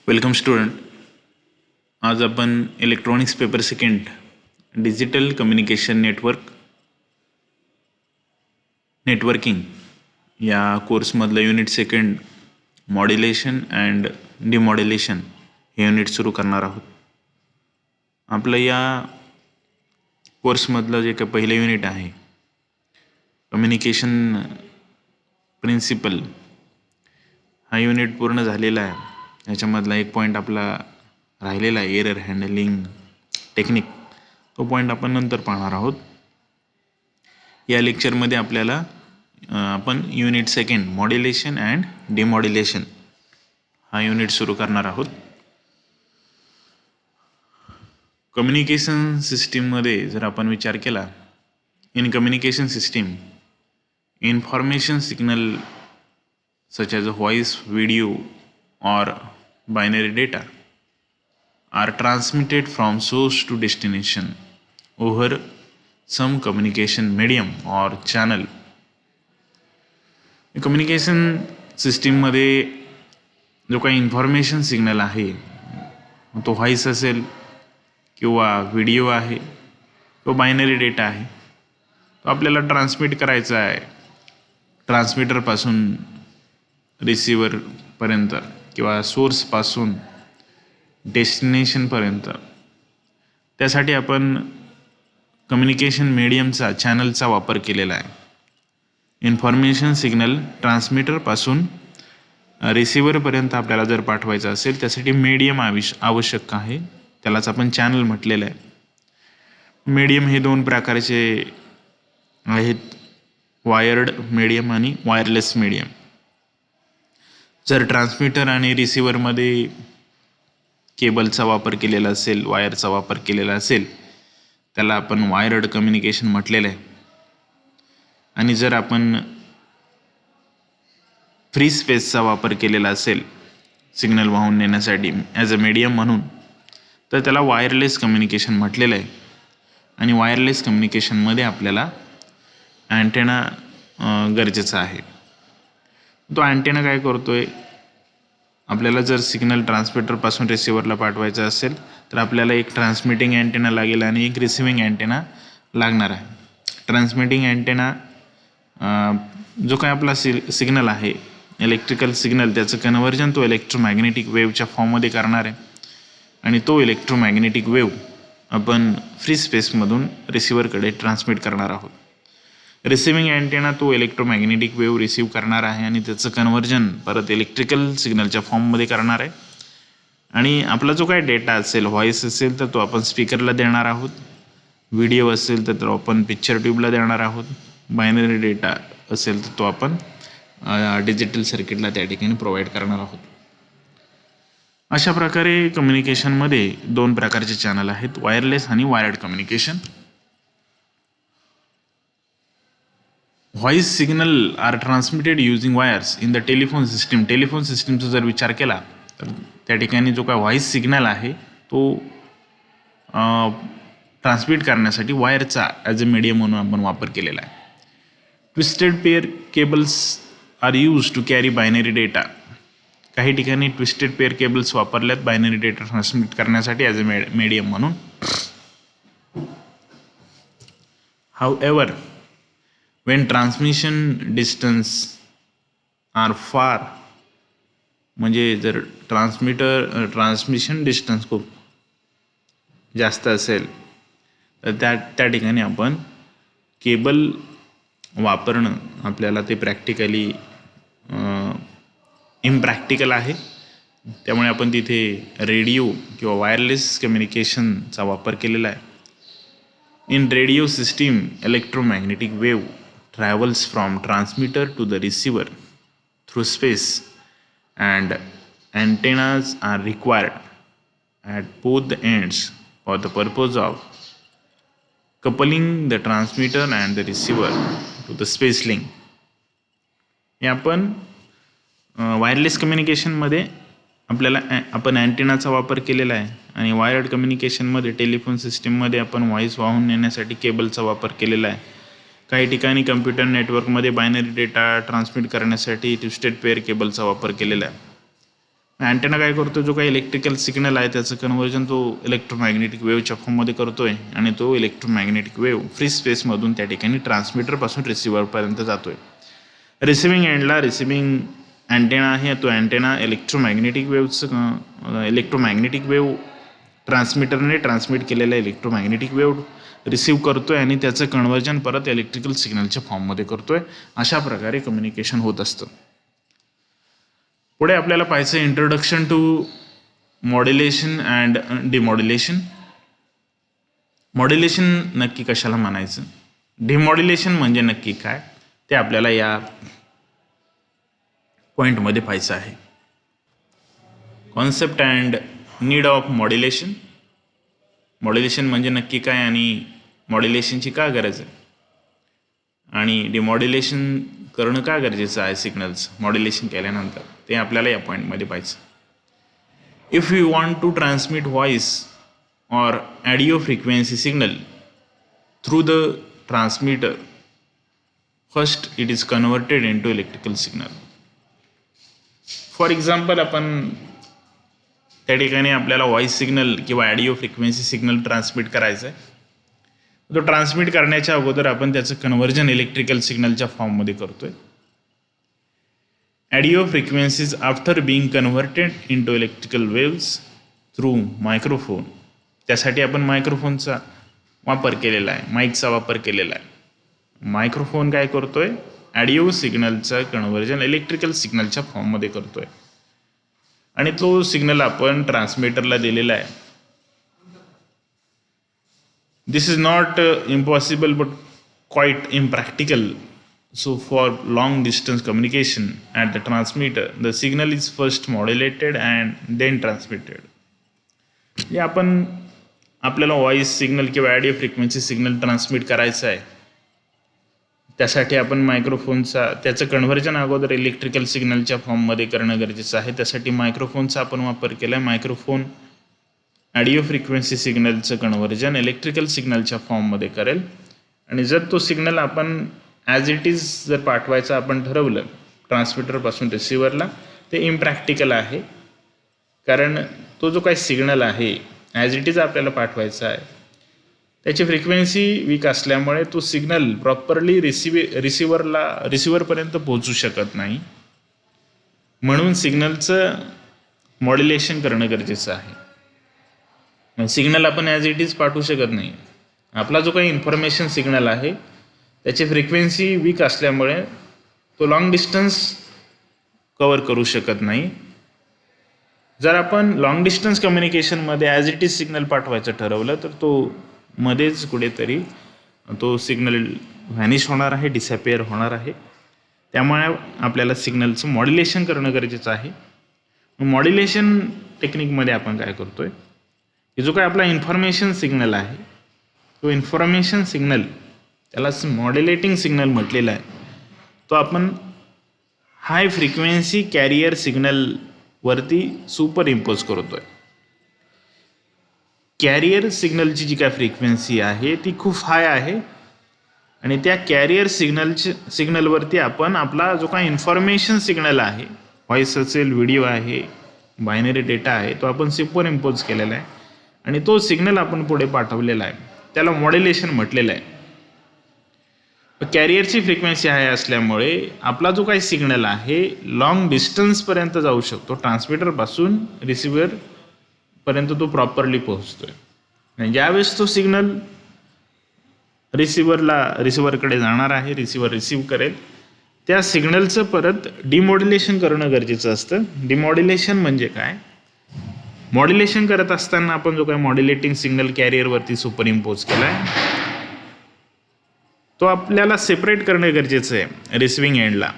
Welcome student. आज आपण electronics paper second digital communication networking या कोर्समधलं युनिट सेकंड मॉड्युलेशन अँड डिमॉड्युलेशन हे युनिट सुरू करणार आहोत. आपलं या कोर्समधलं जे काही पहिलं युनिट आहे कम्युनिकेशन प्रिन्सिपल हा युनिट पूर्ण झालेला आहे. याच्यामधला एक पॉईंट आपला राहिलेला आहे एरर हँडलिंग टेक्निक. तो पॉईंट आपण नंतर पाहणार आहोत. या लेक्चरमध्ये आपल्याला आपण युनिट सेकंड मॉड्युलेशन अँड डिमॉड्युलेशन हा युनिट सुरू करणार आहोत. कम्युनिकेशन सिस्टीममध्ये जर आपण विचार केला, in communication system information signal such as voice, video or binary data are transmitted from source to destination over some communication medium or channel. Communication सिस्टीममध्ये जो काही इन्फॉर्मेशन सिग्नल आहे तो व्हॉइस असेल किंवा व्हिडिओ आहे किंवा बायनरी डेटा आहे, तो आपल्याला ट्रान्समिट करायचा आहे ट्रान्समीटरपासून रिसिव्हरपर्यंत किंवा सोर्सपासून डेस्टिनेशनपर्यंत. त्यासाठी आपण कम्युनिकेशन मीडियमचा चॅनलचा वापर केलेला आहे. इन्फॉर्मेशन सिग्नल ट्रान्समीटरपासून रिसिव्हरपर्यंत आपल्याला जर पाठवायचं असेल त्यासाठी मीडियम आवश्यक आहे. त्यालाच आपण चॅनल म्हटलेलं आहे. मीडियम हे दोन प्रकारचे आहेत, वायर्ड मीडियम आणि वायरलेस मीडियम. जर ट्रान्समीटर आणि रिसिव्हरमध्ये केबलचा वापर केलेला असेल, वायरचा वापर केलेला असेल, त्याला आपण वायर्ड कम्युनिकेशन म्हटलेलं आहे. आणि जर आपण फ्री स्पेसचा वापर केलेला असेल सिग्नल वाहून नेण्यासाठी ॲज अ मीडियम म्हणून, तर त्याला वायरलेस कम्युनिकेशन म्हटलेलं आहे. आणि वायरलेस कम्युनिकेशनमध्ये आपल्याला अँटेना गरजेचा आहे. तो अँटेना काय करतोय, आपल्याला जर सिग्नल ट्रान्समीटरपासून रिसिव्हरला पाठवायचं असेल तर आपल्याला एक ट्रान्समिटिंग अँटेना लागेल आणि एक रिसिव्हिंग अँटेना लागणार आहे. ट्रान्समिटिंग अँटेना जो काय आपला सिग्नल आहे इलेक्ट्रिकल सिग्नल, त्याचं कन्व्हर्जन तो इलेक्ट्रोमॅग्नेटिक वेव्हच्या फॉर्ममध्ये करणार आहे. आणि तो इलेक्ट्रोमॅग्नेटिक वेव्ह आपण फ्री स्पेसमधून रिसिव्हरकडे ट्रान्समिट करणार आहोत. रिसिव्हिंग अँटेना तो इलेक्ट्रोमॅग्नेटिक वेव्ह रिसीव्ह करणार आहे आणि त्याचं कन्व्हर्जन परत इलेक्ट्रिकल सिग्नलच्या फॉर्ममध्ये करणार आहे. आणि आपला जो काय डेटा असेल, व्हॉइस असेल तर तो आपण स्पीकरला देणार आहोत, व्हिडिओ असेल तर तो आपण पिक्चर ट्यूबला देणार आहोत, बायनरी डेटा असेल तर तो आपण डिजिटल सर्किटला त्या ठिकाणी प्रोव्हाइड करणार आहोत. अशा प्रकारे कम्युनिकेशनमध्ये दोन प्रकारचे चॅनल आहेत, वायरलेस आणि wired communication. Voice signal are transmitted using wires in the telephone system. Telephone सिस्टीमचा जर विचार केला तर त्या ठिकाणी जो काय व्हॉइस सिग्नल आहे तो ट्रान्समिट करण्यासाठी वायरचा ॲज अ मीडियम म्हणून आपण वापर केलेला आहे. Twisted pair cables are used to carry binary data. काही ठिकाणी ट्विस्टेड पेअर केबल्स वापरल्यात बायनरी डेटा ट्रान्समिट करण्यासाठी ॲज अ मीडियम म्हणून. However when transmission distance are far, म्हणजे जर ट्रान्समिशन डिस्टन्स खूप जास्त असेल तर त्या ठिकाणी आपण केबल वापरणं आपल्याला ते प्रॅक्टिकली इम्प्रॅक्टिकल आहे. त्यामुळे आपण तिथे रेडिओ किंवा वायरलेस कम्युनिकेशनचा वापर केलेला आहे. In radio system electromagnetic wave travels from transmitter to the receiver through space and antennas are required at both the ends for the purpose of coupling the transmitter and the receiver to the space link. हे आपण wireless कम्युनिकेशनमध्ये आपण अँटेनाचा वापर केलेला आहे आणि wired कम्युनिकेशनमध्ये telephone सिस्टीममध्ये आपण voice वाहून नेण्यासाठी केबलचा वापर केलेला आहे. काही ठिकाणी कम्प्युटर नेटवर्कमध्ये बायनरी डेटा ट्रान्समिट करण्यासाठी ट्विस्टेड पेअर केबलचा वापर केलेला आहे. अँटेना काय करतो, जो काही इलेक्ट्रिकल सिग्नल आहे त्याचं कन्व्हर्जन तो इलेक्ट्रोमॅग्नेटिक वेव्हच्या फॉर्ममध्ये करतोय आणि तो इलेक्ट्रोमॅग्नेटिक वेव्ह फ्री स्पेसमधून त्या ठिकाणी ट्रान्समीटरपासून रिसिव्हरपर्यंत जातोय. रिसिव्हिंग एंडला रिसिव्हिंग अँटेना आहे, तो अँटेना इलेक्ट्रोमॅग्नेटिक वेव्ह ट्रान्समीटरने ट्रान्समिट केलेला इलेक्ट्रोमॅग्नेटिक वेव्ह रिसीव्ह करतोय आणि त्याचं कन्व्हर्जन परत इलेक्ट्रिकल सिग्नलच्या फॉर्ममध्ये करतोय. अशा प्रकारे कम्युनिकेशन होत असतं. पुढे आपल्याला पाहायचं introduction to modulation and demodulation. Modulation नक्की कशाला म्हणायचं, डिमॉड्युलेशन म्हणजे नक्की काय, ते आपल्याला या पॉईंटमध्ये पाहायचं आहे. Concept and need of modulation. Modulation म्हणजे नक्की काय आणि मॉड्युलेशनची का गरज आहे आणि डिमॉड्युलेशन करणं का गरजेचं आहे सिग्नल्स मॉड्युलेशन केल्यानंतर, ते आपल्याला या पॉईंटमध्ये पाहिजे. If you want to transmit voice or audio frequency signal through the transmitter, first it is converted into electrical signal. For example आपण त्या ठिकाणी आपल्याला व्हॉइस सिग्नल किंवा ऑडिओ फ्रिक्वेन्सी सिग्नल ट्रान्समिट करायचं आहे. तो ट्रान्समिट करण्याच्या अगोदर आपण त्याचं कन्व्हर्जन इलेक्ट्रिकल सिग्नलच्या फॉर्ममध्ये करतोय. Audio frequencies after being converted into electrical waves through microphone. त्यासाठी आपण मायक्रोफोनचा वापर केलेला आहे, माईकचा वापर केलेला आहे. मायक्रोफोन काय करतोय, ऑडिओ सिग्नलचं कन्व्हर्जन इलेक्ट्रिकल सिग्नलच्या फॉर्ममध्ये करतोय आणि तो सिग्नल आपण ट्रान्समीटरला दिलेला आहे. This is not impossible but quite impractical. So for long distance communication at the transmitter, the signal is first modulated and then transmitted. या आपण आपल्याला व्हॉइस सिग्नल किंवा ऑडिओ फ्रिक्वेन्सी सिग्नल ट्रान्समिट करायचं आहे, त्यासाठी आपण मायक्रोफोनचा त्याचं कन्व्हर्जन अगोदर इलेक्ट्रिकल सिग्नलच्या फॉर्ममध्ये करणं गरजेचं आहे. त्यासाठी मायक्रोफोनचा आपण वापर केला आहे. मायक्रोफोन ऑडिओ फ्रिक्वेन्सी सिग्नलचं कन्व्हर्जन इलेक्ट्रिकल सिग्नलच्या फॉर्ममध्ये करेल आणि जर तो सिग्नल आपण ॲज इट इज जर पाठवायचं आपण ठरवलं ट्रान्समीटरपासून रिसिव्हरला, ते इम्प्रॅक्टिकल आहे. कारण तो जो काही सिग्नल आहे ॲज इट इज आपल्याला पाठवायचा आहे, त्याची फ्रिक्वेन्सी वीक असल्यामुळे तो सिग्नल प्रॉपरली रिसिव्हरपर्यंत पोहोचू शकत नाही. म्हणून सिग्नलचं मॉड्युलेशन करणं गरजेचं आहे. सिग्नल आपण ॲज इट इज पाठवू शकत नाही. आपला जो काही इन्फॉर्मेशन सिग्नल आहे त्याची फ्रिक्वेन्सी वीक असल्यामुळे तो लॉंग डिस्टन्स कवर करू शकत नाही. जर आपण लॉंग डिस्टन्स कम्युनिकेशनमध्ये ॲज इट इज सिग्नल पाठवायचं ठरवलं तर तो मध्येच कुठेतरी तो सिग्नल व्हॅनिश होणार आहे, डिसॅपिअर होणार आहे. त्यामुळे आपल्याला सिग्नलचं मॉड्युलेशन करणं गरजेचं आहे. मॉड्युलेशन टेक्निकमध्ये आपण काय करतोय की जो काय आपला इन्फॉर्मेशन सिग्नल आहे, तो इन्फॉर्मेशन सिग्नल त्याला मॉड्युलेटिंग सिग्नल म्हटलेला आहे, तो आपण हाय फ्रिक्वेन्सी कॅरियर सिग्नलवरती सुपर इम्पोज करतोय. कॅरियर सिग्नलची जी काय फ्रिक्वेन्सी आहे ती खूप हाय आहे आणि त्या कॅरियर सिग्नलवरती आपण आपला जो काही इन्फॉर्मेशन सिग्नल आहे, व्हॉइस असेल, व्हिडिओ आहे, बायनरी डेटा आहे, तो आपण सुपर इम्पोज केलेला आहे आणि तो सिग्नल आपण पुढे पाठवलेला आहे, त्याला मॉड्युलेशन म्हटलेलं आहे. कॅरियरची फ्रिक्वेन्सी हाय असल्यामुळे आपला जो काही सिग्नल आहे लॉंग डिस्टन्सपर्यंत जाऊ शकतो. ट्रान्समीटरपासून रिसिव्हरपर्यंत तो प्रॉपरली पोहोचतोय. आणि ज्यावेळेस तो सिग्नल रिसिव्हरकडे जाणार आहे, रिसिव्हर रिसीव्ह करेल, त्या सिग्नलचं परत डिमॉड्युलेशन करणं गरजेचं असतं. डिमॉड्युलेशन म्हणजे काय, मॉड्युलेशन करत असताना आपण जो काही मॉड्युलेटिंग सिग्नल कॅरियरवरती सुपर इम्पोज केला आहे तो आपल्याला सेपरेट करणं गरजेचं आहे. रिसिव्हिंग एंडला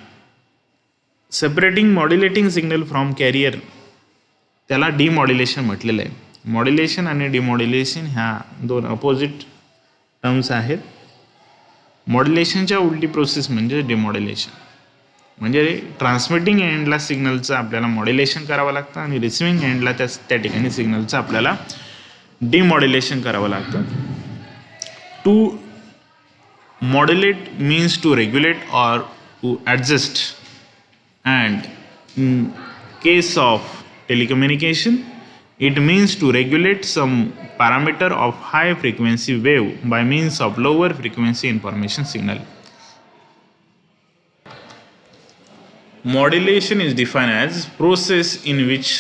separating modulating signal from carrier, त्याला डिमॉड्युलेशन म्हटलेलं आहे. मॉड्युलेशन आणि डिमॉड्युलेशन ह्या दोन अपोजिट टर्म्स आहेत. मॉड्युलेशनच्या उलटी प्रोसेस म्हणजे डिमॉड्युलेशन. म्हणजे ट्रान्समिटिंग एंडला सिग्नलचं आपल्याला मॉड्युलेशन करावं लागतं आणि रिसिव्हिंग एंडला त्या ठिकाणी सिग्नलचं आपल्याला डिमॉड्युलेशन करावं लागतं. To modulate means to regulate or to adjust, and in case of telecommunication. It means to regulate some parameter of high frequency wave by means of lower frequency information signal. Modulation is defined as process in which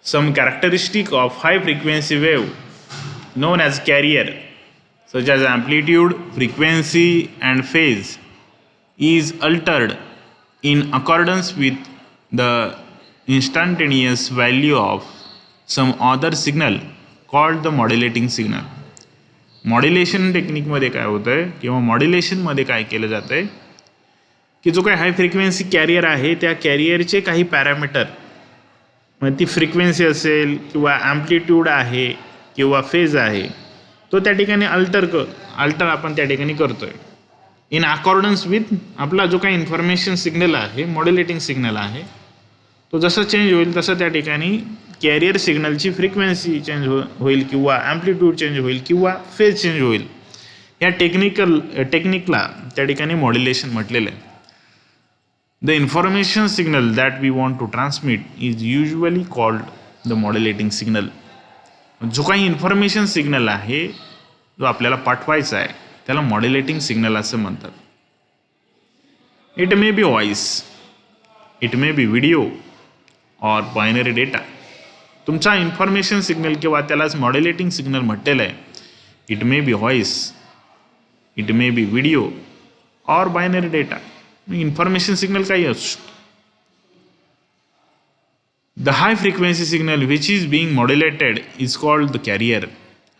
some characteristic of high frequency wave known as carrier such as amplitude, frequency and phase is altered in accordance with the instantaneous value of some other signal called the modulating signal. Modulation टेक्निकमध्ये काय होतं आहे किंवा मॉड्युलेशनमध्ये काय केलं जातं आहे की जो काही हाय फ्रिक्वेन्सी कॅरियर आहे त्या कॅरियरचे काही पॅरामीटर म्हणजे ती फ्रिक्वेन्सी असेल किंवा ॲम्प्लिट्यूड आहे किंवा फेज आहे तो त्या ठिकाणी अल्टर आपण त्या ठिकाणी करतो आहे इन अकॉर्डन्स विथ आपला जो काही इन्फॉर्मेशन सिग्नल आहे मॉड्युलेटिंग सिग्नल आहे तो जसं चेंज होईल तसं त्या ठिकाणी कॅरियर सिग्नलची फ्रिक्वेन्सी चेंज होईल किंवा ॲम्प्लिट्यूड चेंज होईल किंवा फेज चेंज होईल. या टेक्निकला त्या ठिकाणी मॉड्युलेशन म्हटलेलं आहे. The information signal that we want to transmit is usually called the modulating signal. जो काही इन्फॉर्मेशन सिग्नल आहे जो आपल्याला पाठवायचा आहे त्याला मॉड्युलेटिंग सिग्नल असं म्हणतात. It may be voice, it may be video or binary data. तुमचा इन्फॉर्मेशन सिग्नल किंवा त्यालाच मॉड्युलेटिंग सिग्नल म्हटलेलं आहे. It may be voice, it may be video or binary data. Information signal काही असू शकतो. The high frequency signal which is being modulated is called the carrier.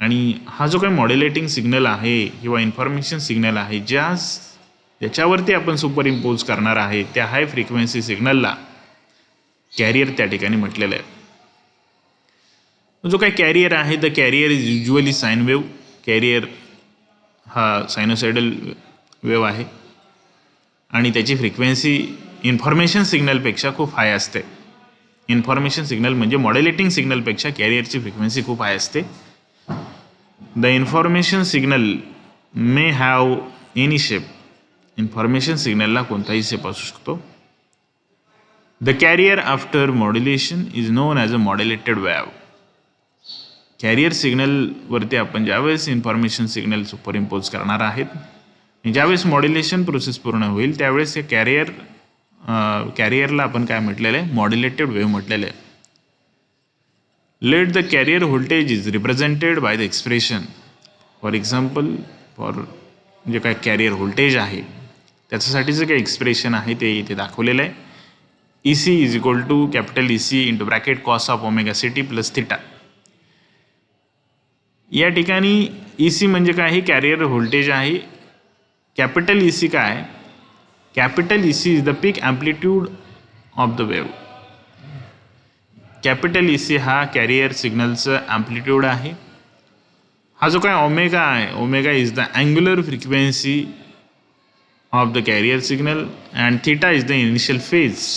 आणि हा जो काही मॉड्युलेटिंग सिग्नल आहे किंवा इन्फॉर्मेशन सिग्नल आहे ज्याच्यावरती आपण सुपर इम्पोज करणार आहे त्या हाय फ्रिक्वेन्सी सिग्नलला कॅरियर त्या ठिकाणी म्हटलेलं आहे. जो काही कॅरियर आहे the carrier is usually sine wave. Carrier हा सायनोसायडल वेव्ह आहे आणि त्याची फ्रिक्वेन्सी इन्फॉर्मेशन सिग्नलपेक्षा खूप हाय असते. इन्फॉर्मेशन सिग्नल म्हणजे मॉड्युलेटिंग सिग्नलपेक्षा कॅरियरची फ्रिक्वेन्सी खूप हाय असते. The information signal may have any shape. Information सिग्नलला कोणताही शेप असू शकतो. The carrier after modulation is known as a modulated wave. Carrier सिग्नलवरती आपण ज्यावेळेस इन्फॉर्मेशन सिग्नल सुपर इम्पोज करणार आहेत ज्यावेळेस मॉड्युलेशन प्रोसेस पूर्ण होईल त्यावेळेस हे कॅरियरला आपण काय म्हटलेलं आहे मॉड्युलेटेड वेव्ह म्हटलेलं आहे. Let the carrier voltage is represented by the expression. For example जे काय कॅरियर व्होल्टेज आहे त्याच्यासाठीचं काही एक्सप्रेशन आहे ते इथे दाखवलेलं आहे. EC is equal to capital EC into bracket cos of omega CT plus theta. या ठिकाणी EC म्हणजे काय आहे कॅरियर व्होल्टेज आहे. कॅपिटल EC काय capital EC is the peak amplitude of the wave. Capital EC हा कॅरियर सिग्नलचं amplitude आहे. हा जो काय ओमेगा आहे omega is the angular frequency of the carrier signal and theta is the initial phase.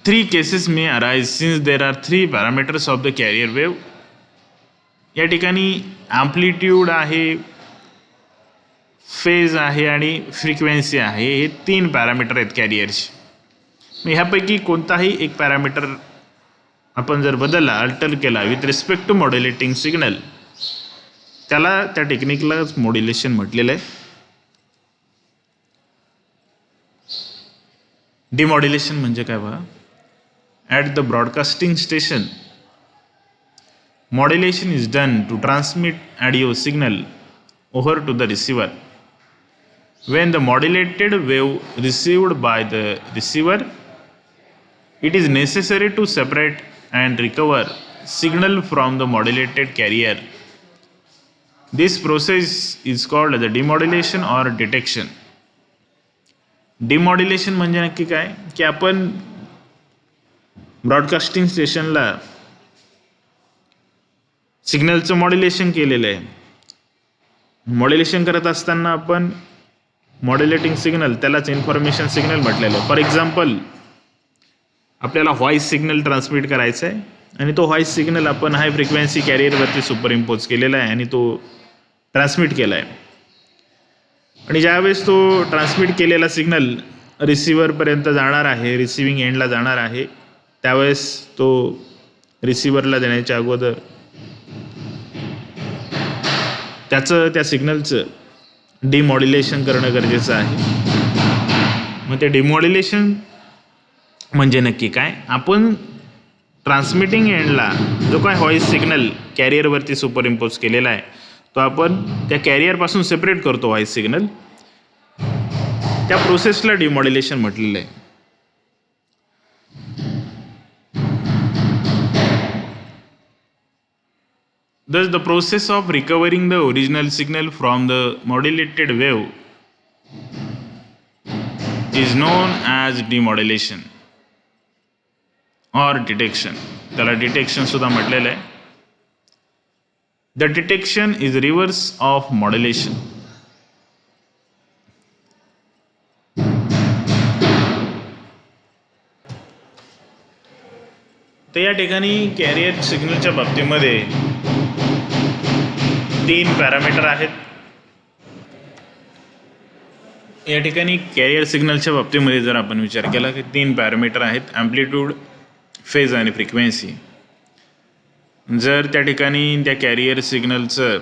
3 cases may arise since there are 3 parameters of the carrier wave. या ठिकाणी amplitude आहे, फेज आहे आणि फ्रिक्वेन्सी आहे. हे 3 पॅरामीटर आहेत कॅरियरचे. ह्यापैकी कोणताही एक पॅरामीटर आपण जर बदलला अल्टर केला with respect to modulating signal त्याला त्या टेक्निकलाच मॉड्युलेशन म्हटलेलं आहे. डिमॉड्युलेशन म्हणजे काय बघा. At the broadcasting station, modulation is done to transmit audio signal over to the receiver. When the modulated wave received by the receiver, it is necessary to separate and recover signal from the modulated carrier. This process is called the demodulation or detection. डिमॉड्युलेशन म्हणजे नक्की काय की आपण broadcasting स्टेशनला सिग्नलचं modulation केलेलं आहे. Modulation करत असताना आपण मॉड्युलेटिंग सिग्नल त्यालाच इन्फॉर्मेशन सिग्नल म्हटलेलं आहे. फॉर एक्झाम्पल आपल्याला व्हॉइस सिग्नल ट्रान्समिट करायचा आहे आणि तो व्हॉइस सिग्नल आपण हाय फ्रिक्वेन्सी कॅरियरवरती सुपर इम्पोज केलेला आहे आणि तो ट्रान्समिट केला आहे. आणि ज्यावेळेस तो ट्रान्समिट केलेला सिग्नल रिसिव्हरपर्यंत जाणार आहे, रिसिव्हिंग एंडला जाणार आहे, त्यावेळेस तो रिसिव्हरला देण्याच्या अगोदर त्या सिग्नलचं डिमॉड्युलेशन करणं गरजेचं आहे. मग ते डिमॉड्युलेशन म्हणजे नक्की काय? आपण ट्रान्समिटिंग एंडला जो काय व्हॉइस सिग्नल कॅरियरवरती सुपरइम्पोज केलेला आहे तो आपण त्या कॅरियरपासून सेपरेट करतो व्हॉइस सिग्नल. त्या प्रोसेसला डिमॉड्युलेशन म्हटलेलं आहे. Thus, the process of recovering the original signal from the modulated wave is known as demodulation or detection. त्याला डिटेक्शन सुद्धा म्हटलेलं आहे. The detection is reverse of modulation. तर या ठिकाणी कॅरियर सिग्नलच्या बाबतीमध्ये 3 पॅरामीटर आहेत. या ठिकाणी कॅरियर सिग्नलच्या बाबतीमध्ये जर आपण विचार केला की 3 पॅरामीटर आहेत, ॲम्प्लिट्यूड, फेज आणि फ्रिक्वेन्सी. जर त्या ठिकाणी त्या कॅरियर सिग्नलचं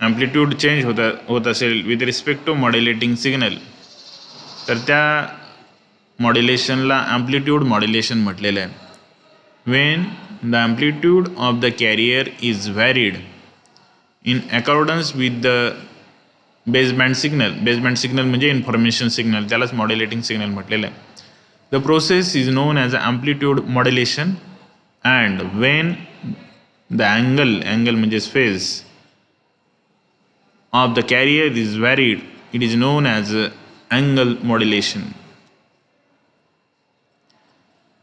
ॲम्प्लिट्यूड चेंज होत असेल with respect to modulating signal तर त्या मॉड्युलेशनला ॲम्प्लिट्यूड मॉड्युलेशन म्हटलेलं आहे. When the amplitude of the carrier is varied in accordance with the baseband signal म्हणजे इन्फॉर्मेशन सिग्नल, त्यालाच मॉड्युलेटिंग सिग्नल म्हटलेलं आहे. The process is known as amplitude modulation and when the angle म्हणजेच phase of the carrier is varied it is known as angle modulation.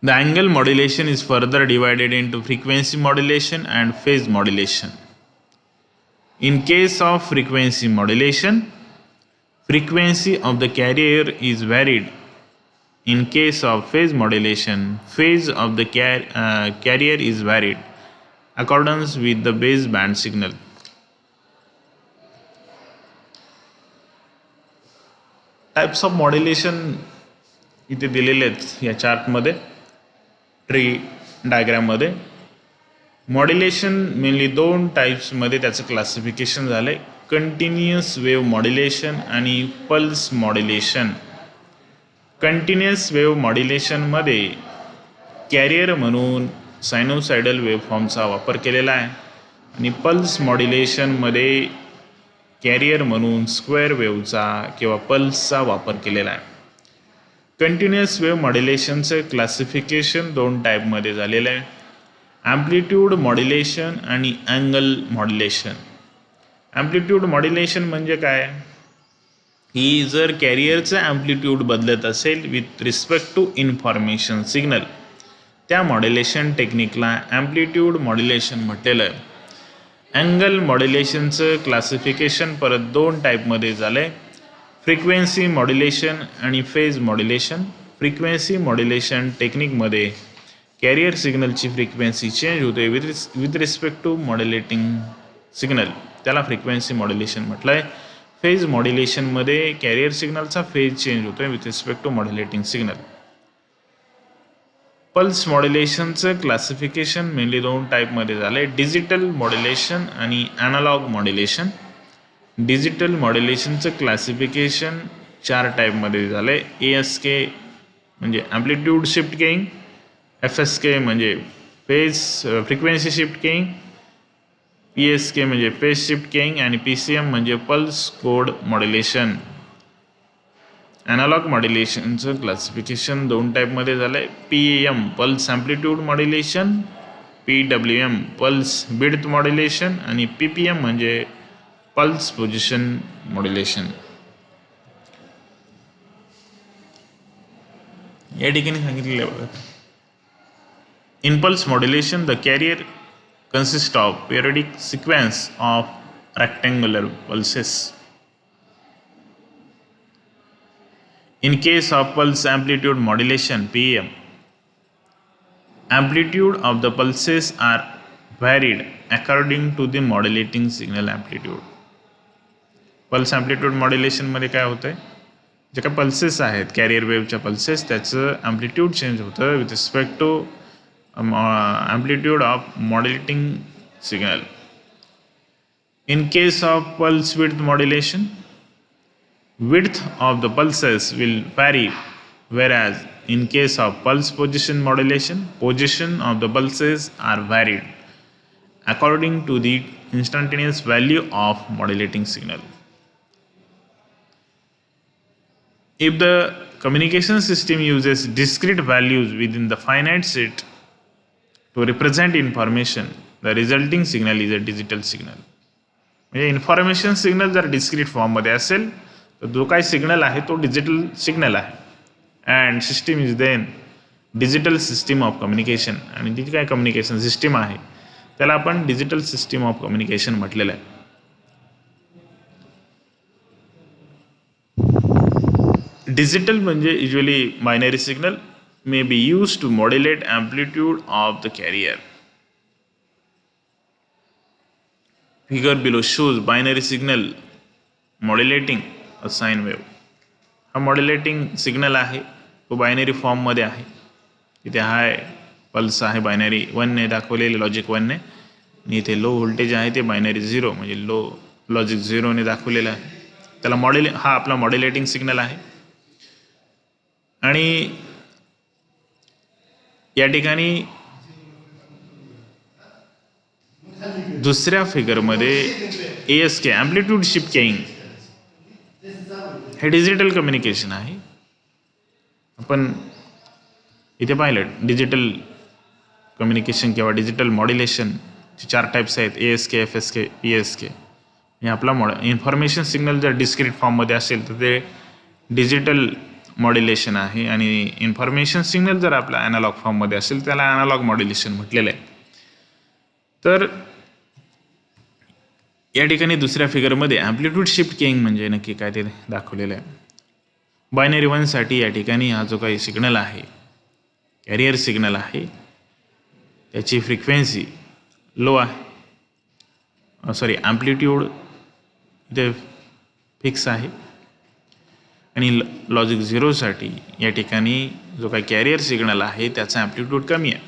The angle modulation is further divided into frequency modulation and phase modulation. In case of frequency modulation, frequency of the carrier is varied. In case of phase modulation, phase of the carrier is varied accordance with the baseband signal. Types of modulation इथे दिलेले आहेत या चार्टमध्ये, tree डायग्राममध्ये. Modulation mainly 2 टाईप्समध्ये त्याचं classification झालं आहे, continuous wave modulation आणि पल्स मॉड्युलेशन. कंटिन्युअस वेव्ह मॉड्युलेशनमध्ये कॅरियर म्हणून सायनोसायडल वेव्हफॉर्मचा वापर केलेला आहे आणि पल्स मॉड्युलेशनमध्ये कॅरियर म्हणून स्क्वेअर वेव्हचा किंवा पल्सचा वापर केलेला आहे. कंटिन्युअस वेव्ह मॉड्युलेशनचं क्लासिफिकेशन 2 टाईपमध्ये झालेलं आहे, ॲम्प्लिट्यूड मॉड्युलेशन आणि अँगल मॉड्युलेशन. ॲम्प्लिट्यूड मॉड्युलेशन म्हणजे काय? ही जर कॅरियरचं ॲम्प्लिट्यूड बदलत असेल with respect to information signal त्या मॉड्युलेशन टेक्निकला ॲम्प्लिट्यूड मॉड्युलेशन म्हटलेलं आहे. अँगल मॉड्युलेशनचं क्लासिफिकेशन परत 2 टाईपमध्ये झालं आहे, फ्रिक्वेन्सी मॉड्युलेशन आणि फेज मॉड्युलेशन. फ्रिक्वेन्सी मॉड्युलेशन टेक्निकमध्ये कॅरियर सिग्नलची फ्रिक्वेन्सी चेंज होते with respect to modulating signal, त्याला फ्रिक्वेन्सी मॉड्युलेशन म्हटलं आहे. फेज मॉड्युलेशनमध्ये कॅरियर सिग्नलचा फेज चेंज होतो with respect to modulating signal. Pulse मॉड्युलेशनचं क्लासिफिकेशन मेनली 2 टाईपमध्ये झालं आहे, डिजिटल मॉड्युलेशन आणि ॲनालॉग मॉड्युलेशन. डिजिटल मॉड्युलेशनचं क्लासिफिकेशन 4 टाईपमध्ये झालं आहे, ASK म्हणजे ॲम्प्लिट्यूड शिफ्ट केइंग, FSK म्हणजे फेज फ्रिक्वेन्सी शिफ्ट केइंग, PSK म्हणजे फेज शिफ्ट केइंग आणि PCM म्हणजे पल्स कोड मॉड्युलेशन. ॲनालॉग मॉड्युलेशनचं क्लासिफिकेशन 2 टाईपमध्ये झालं आहे, PAM pulse amplitude modulation, PWM pulse width modulation आणि PPM म्हणजे पल्स पोझिशन मॉड्युलेशन. या ठिकाणी सांगितलेलं आहे बघा, in pulse modulation the carrier consists of periodic sequence of rectangular pulses. In case of pulse amplitude modulation PAM, amplitude of the pulses are varied according to the modulating signal amplitude. Pulse amplitude modulation मध्ये काय होतंय, जे काही pulses आहेत carrier वेव्हच्या pulses त्याचं amplitude change होतं with respect to amplitude of modulating signal. In case of pulse width modulation, width of the pulses will vary, whereas in case of pulse position modulation, position of the pulses are varied according to the instantaneous value of modulating signal. If the communication system uses discrete values within the finite set to represent information, the resulting signal is a digital signal. म्हणजे information signal जर discrete फॉर्ममध्ये असेल तर जो काही signal आहे तो digital signal आहे. And system is then digital system of communication. आणि जी काय कम्युनिकेशन सिस्टीम आहे त्याला आपण डिजिटल सिस्टीम ऑफ कम्युनिकेशन म्हटलेलं आहे. डिजिटल म्हणजे usually binary signal may be use to modulate amplitude of the carrier. Figure below shows binary signal modulating a sine wave. हा मॉड्युलेटिंग सिग्नल आहे तो बायनरी फॉर्ममध्ये आहे. इथे हाय पल्स आहे बायनरी 1ने दाखवलेले लॉजिक 1ने आणि इथे लो व्होल्टेज आहे ते बायनरी 0 म्हणजे लो लॉजिक 0ने दाखवलेलं आहे. त्याला हा आपला मॉड्युलेटिंग सिग्नल आहे. आणि या ठिकाणी दुसऱ्या फिगरमध्ये ASK ॲम्प्लिट्यूड शिफ्ट केइंग हे डिजिटल कम्युनिकेशन आहे. आपण इथे पाहिलं डिजिटल कम्युनिकेशन किंवा डिजिटल मॉड्युलेशनचे 4 टाईप्स आहेत ASK, FSK, PSK. हे आपला इन्फॉर्मेशन सिग्नल जर डिस्क्रीट फॉर्ममध्ये असेल तर ते डिजिटल मॉड्युलेशन आहे आणि इन्फॉर्मेशन सिग्नल जर आपला ॲनालॉग फॉर्ममध्ये असेल त्याला ॲनालॉग मॉड्युलेशन म्हटलेलं आहे. तर या ठिकाणी दुसऱ्या फिगरमध्ये ॲम्प्लिट्यूड शिफ्ट केइंग म्हणजे नक्की काय ते दाखवलेलं आहे. बायनरी 1साठी या ठिकाणी हा जो काही सिग्नल आहे कॅरियर सिग्नल आहे त्याची फ्रिक्वेन्सी लो आहे. ॲम्प्लिट्यूड इथे फिक्स आहे. आणि लॉजिक 0साठी या ठिकाणी जो काही कॅरियर सिग्नल आहे त्याचा ॲम्प्लिट्यूड कमी आहे.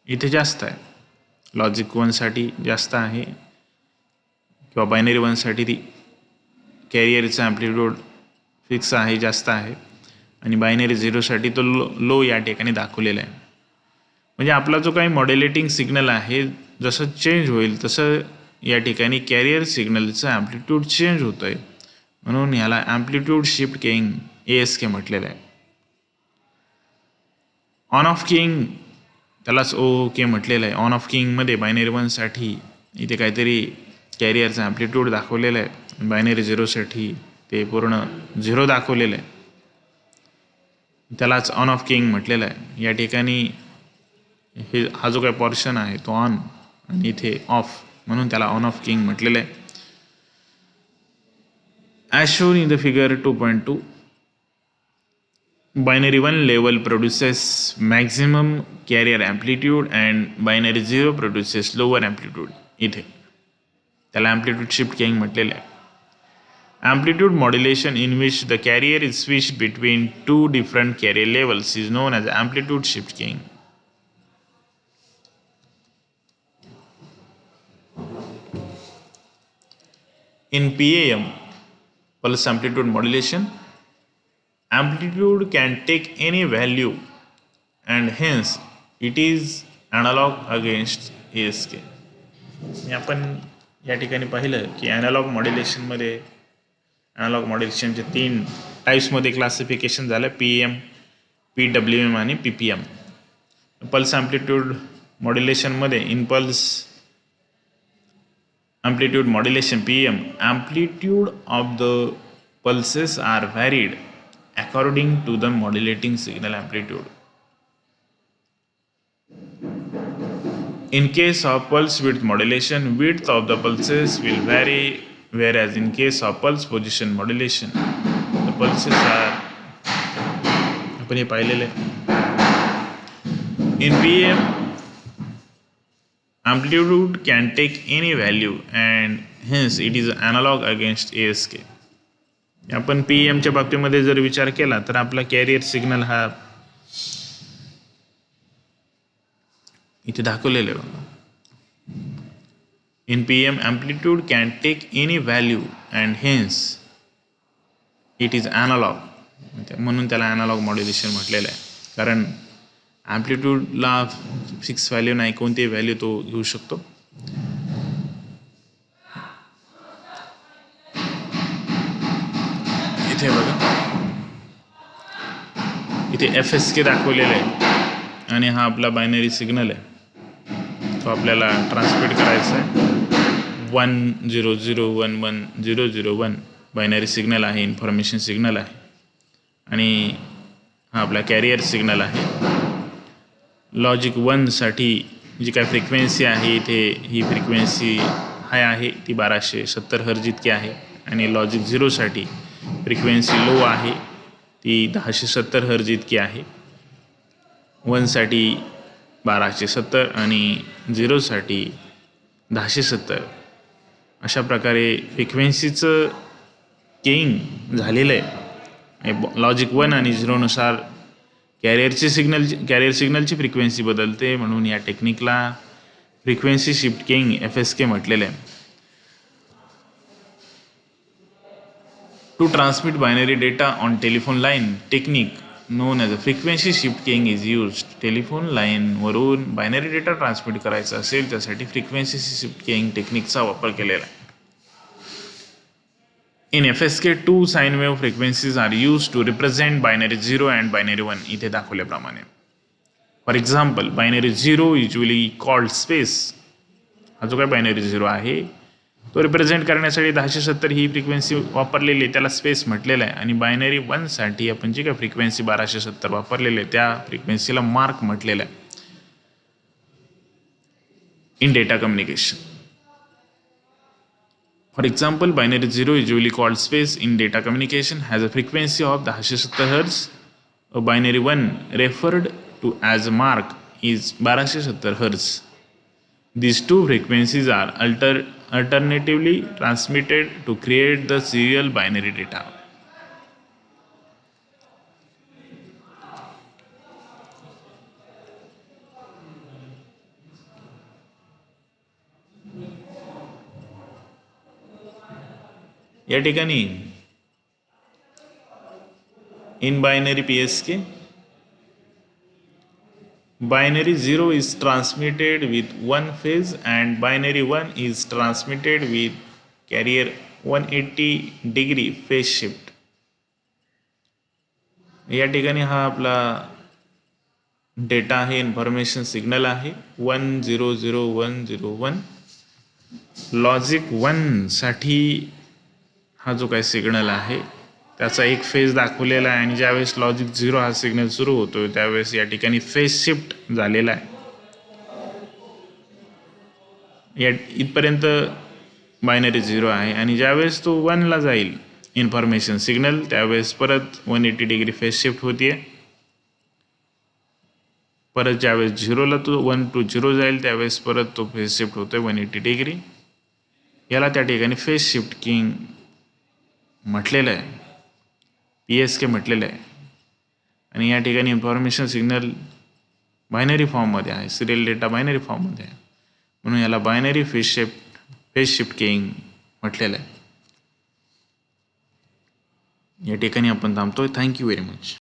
इथे जास्त आहे. लॉजिक 1साठी जास्त आहे किंवा बायनरी 1साठी ती कॅरियरचा ॲम्प्लिट्यूड फिक्स आहे जास्त आहे आणि बायनरी 0साठी तो लो या ठिकाणी दाखवलेला आहे. म्हणजे आपला जो काही मॉड्युलेटिंग सिग्नल आहे जसं चेंज होईल तसं या ठिकाणी कॅरियर सिग्नलचं ॲम्प्लिट्यूड चेंज होतं आहे. म्हणून याला ॲम्प्लिट्यूड शिफ्ट केइंग ASK म्हटलेलं आहे. ऑन ऑफ किंग त्यालाच OOK म्हटलेलं आहे. ऑन ऑफ किंगमध्ये बायनरी 1साठी इथे काहीतरी कॅरियरचा ॲम्प्लिट्यूड दाखवलेलं आहे. बायनरी 0साठी ते पूर्ण 0 दाखवलेलं आहे. त्यालाच ऑन ऑफ किंग म्हटलेलं आहे. या ठिकाणी हा जो काही पॉर्शन आहे तो ऑन आणि इथे ऑफ म्हणून त्याला ऑन ऑफ किंग म्हटलेलं आहे. As shown in the figure 2.2, binary 1 level produces maximum carrier amplitude and binary 0 produces lower amplitude. इथे त्याला amplitude shift केइंग म्हटलेलं आहे. Amplitude modulation in which the carrier is switched between two different carrier levels is known as amplitude shift keying. In PAM, pulse amplitude modulation, amplitude can take any value and hence it is analog against ASK. आपण या ठिकाणी पाहिलं की analog मॉड्युलेशनमध्ये analog मॉड्युलेशनचे 3 टाईप्समध्ये classification झालं PM, PWM आणि PPM. पल्स ॲम्प्लिट्यूड मॉड्युलेशनमध्ये in pulse amplitude modulation PM, amplitude of the pulses are varied according to the modulating signal amplitude. In case of pulse width modulation, width of the pulses will vary, whereas in case of pulse position modulation, the pulses are आपण हे पाहिलेले. In PM, amplitude can take any value and hence it is analog against ASK. आपण PEMच्या बाबतीमध्ये जर विचार केला तर आपला कॅरियर सिग्नल हा इथे दाखवलेला आहे बघा. In PM, amplitude can take any value and hence it is analog. म्हणून त्याला ॲनालॉग मॉड्युलेशन म्हटलेलं आहे, कारण ॲम्प्लिट्यूडला फिक्स व्हॅल्यू नाही, कोणतीही व्हॅल्यू तो घेऊ शकतो. इथे बघा, इथे FSK दाखवलेलं आहे आणि हा आपला बायनरी सिग्नल आहे, तो आपल्याला ट्रान्समिट करायचा आहे. 10011001 बायनरी सिग्नल आहे, इन्फॉर्मेशन सिग्नल आहे आणि हा आपला कॅरियर सिग्नल आहे. लॉजिक 1साठी जी काय फ्रिक्वेन्सी आहे इथे, ही फ्रिक्वेन्सी हाय आहे, ती 1270 हर्ज इतकी आहे. आणि लॉजिक 0साठी फ्रिक्वेन्सी लो आहे, ती 1070 हर्ज इतकी आहे. 1साठी 1270 आणि 0साठी 1070. अशा प्रकारे फ्रिक्वेन्सीचं केईंग झालेलं आहे. लॉजिक 1 आणि 0नुसार कॅरियर सिग्नलची फ्रिक्वेन्सी बदलते, म्हणून या टेक्निकला फ्रिक्वेन्सी शिफ्ट केईंग FSK म्हटलेलं आहे. To transmit binary data on telephone line, technique known as a frequency shift keying is used. Telephone लाईनवरून बायनरी डेटा ट्रान्समिट करायचा असेल त्यासाठी फ्रिक्वेन्सी शिफ्ट केईंग टेक्निकचा वापर केलेला आहे. In FSK, 2 sine wave frequencies are used to represent binary 0 and binary 1. इथे दाखवल्याप्रमाणे. For example, binary 0 usually called space, हा जो काय बायनरी 0 आहे तो रिप्रेझेंट करण्यासाठी 1070 ही फ्रिक्वेन्सी वापरलेली आहे, त्याला स्पेस म्हटलेलं आहे. आणि बायनरी 1साठी आपण जी काय फ्रिक्वेन्सी 1270 वापरलेली आहे त्या फ्रिक्वेन्सीला मार्क म्हटलेलं आहे in data communication. For example, binary 0, usually called space in data communication, has a frequency of 1070 Hz. A binary 1, referred to as a mark, is 1270 Hz. These two frequencies are alternatively transmitted to create the serial binary data. या ठिकाणी in binary PSK, binary 0 is transmitted with one phase and binary 1 is transmitted with carrier 180 phase shift. या ठिकाणी हा आपला data आहे, information signal आहे 100101. Logic 1साठी हा जो काही सिग्नल आहे त्याचा एक फेज दाखवलेला आहे आणि ज्यावेळेस लॉजिक 0 हा सिग्नल सुरू होतो त्यावेळेस या ठिकाणी फेज शिफ्ट झालेला आहे. या इथपर्यंत बायनरी 0 आहे आणि ज्यावेळेस तो 1ला जाईल इन्फॉर्मेशन सिग्नल त्यावेळेस परत 180 फेज शिफ्ट होते. परत ज्यावेळेस 0ला तो 1 to 0 जाईल त्यावेळेस परत तो फेज शिफ्ट होतोय 180. याला त्या ठिकाणी फेज शिफ्ट किंग म्हटलेलं आहे, PSK म्हटलेलं आहे. आणि या ठिकाणी इन्फॉर्मेशन सिग्नल बायनरी फॉर्ममध्ये आहे, सिरियल डेटा बायनरी फॉर्ममध्ये आहे, म्हणून याला बायनरी फेज शिफ्ट केईंग म्हटलेलं आहे. या ठिकाणी आपण थांबतोय. Thank you very much.